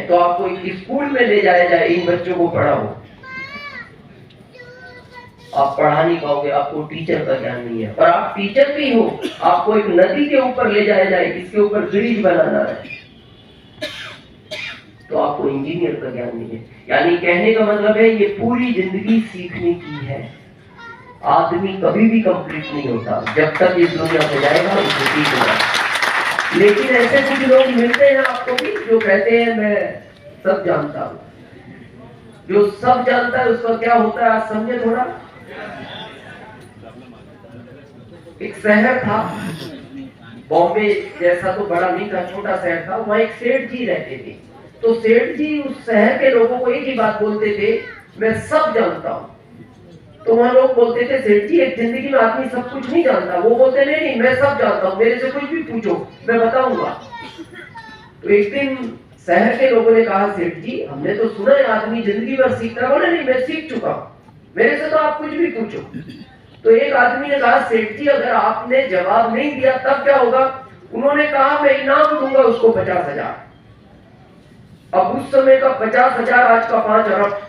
तो आपको एक स्कूल में ले जाया जाए, इन बच्चों को पढ़ाओ, आप पढ़ा नहीं पाओगे, आपको टीचर का ज्ञान नहीं है। और आप टीचर भी हो, आपको एक नदी के ऊपर ले जाया जाए, इसके ऊपर ब्रिज बनाना है, तो आपको इंजीनियर का ज्ञान नहीं है। यानी कहने का मतलब है ये पूरी जिंदगी सीखने की है। आदमी कभी भी कंप्लीट नहीं होता, जब तक इस दुनिया में जाएगा उसको सीखना। लेकिन ऐसे कुछ लोग मिलते हैं आपको भी जो कहते हैं मैं सब जानता हूं। जो सब जानता है उसका क्या होता है आज समझे थोड़ा। एक शहर था, बॉम्बे जैसा तो बड़ा नहीं था, छोटा शहर था, वहां एक सेठ जी रहते थे। तो सेठ जी उस शहर के लोगों को एक ही बात बोलते थे, मैं सब जानता हूं। तो वहां लोग बोलते थे सेठ जी एक जिंदगी में आदमी सब कुछ नहीं जानता। वो बोलते नहीं नहीं मैं सब जानता हूं, मेरे से कुछ भी पूछो मैं बताऊंगा। तो एक दिन शहर के लोगों ने कहा सेठ जी हमने तो सुना है आदमी जिंदगी भर सीखता है। बोले नहीं मैं सीख चुका हूं, मेरे से तो आप कुछ भी पूछो। तो एक आदमी ने कहा सेठ जी अगर आपने जवाब नहीं दिया तब क्या होगा। उन्होंने कहा मैं इनाम दूंगा उसको 50,000। अब उस समय का 50,000 आज का 5 अरब।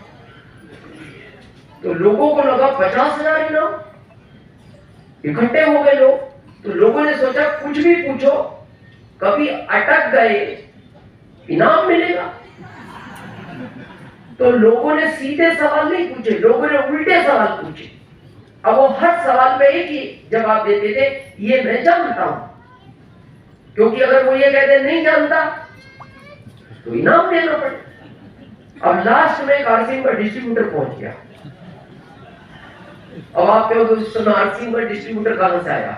तो लोगों को लगा 50,000 इनाम, इकट्ठे हो गए लोग। तो लोगों ने सोचा कुछ भी पूछो, कभी अटक गए इनाम मिलेगा। तो लोगों ने सीधे सवाल नहीं पूछे, लोगों ने उल्टे सवाल पूछे। अब वो हर सवाल में एक ही जवाब देते थे, ये मैं जानता हूं। क्योंकि अगर वो ये कहते नहीं जानता तो इनाम देना पड़े। अब लास्ट में आरसीएम का डिस्ट्रीब्यूटर पहुंच गया। अब आप कहोगे उस समय आरसीएम का डिस्ट्रीब्यूटर कहां से आया।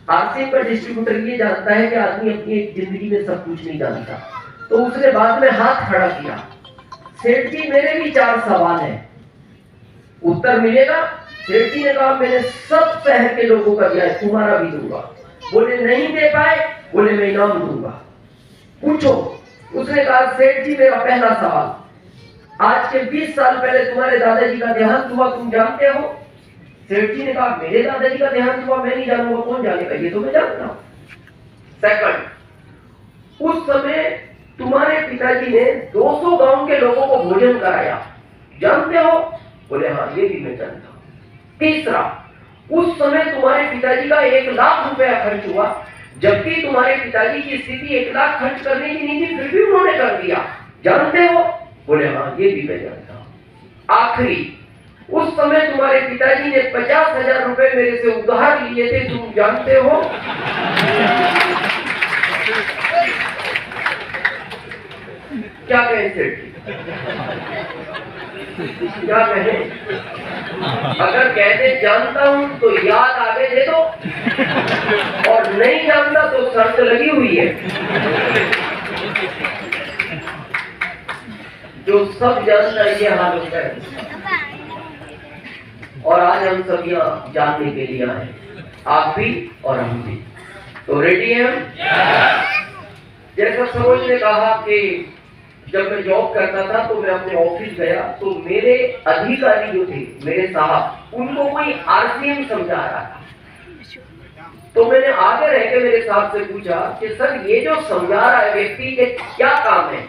आरसीएम का डिस्ट्रीब्यूटर ये जानता है कि आदमी अपनी जिंदगी में सब कुछ नहीं जानता। तो उसने बाद में हाथ खड़ा किया, सेठ जी मेरे भी 4 सवाल हैं, उत्तर मिलेगा। सेठ जी ने कहा मैंने सब शहर के लोगों का दिया है, तुम्हारा भी दूंगा। बोले नहीं दे पाए, बोले मैं इनाम दूंगा, पूछो। उसने कहा सेठ जी मेरा पहला सवाल, आज के 20 साल पहले तुम्हारे दादाजी का देहांत हुआ, तुम जानते हो। सेठ जी ने कहा मेरे दादाजी का देहांत हुआ मैं नहीं जानूंगा, कौन जानेगा, ये तो मैं जानता हूं। सेकंड, उस समय तुम्हारे पिताजी ने 200 गांव के लोगों को भोजन कराया, जानते हो। बोले हाँ ये भी मैं जानता हूं। तीसरा, उस समय तुम्हारे पिताजी का 1 लाख रुपया खर्च हुआ, जबकि तुम्हारे पिताजी की स्थिति 1 लाख खर्च करने की नहीं थी, फिर भी उन्होंने कर दिया, जानते हो। बोले हाँ ये भी मैं जानता हूं। आखिरी, उस समय तुम्हारे पिताजी ने 50,000 रुपए मेरे से उधार लिए थे, तुम जानते हो। क्या कहें सेठ जी, क्या कहें। अगर कहते जानता हूं तो याद आगे दे दो, और नहीं जानता तो शर्त लगी हुई है। जो सब जानता है ये हाल होता है। और आज हम सब यहाँ जानने के लिए आए, आप भी और हम भी। तो रेडी हैं हम। जैसा सरोज ने कहा कि जब मैं जॉब करता था तो मैं अपने ऑफिस गया तो मेरे अधिकारी जो थे, मेरे साहब, उनको कोई आरसीएम समझा रहा था। तो मैंने आगे रह के मेरे साहब से पूछा कि सर ये जो समझा रहा है व्यक्ति ये क्या काम है।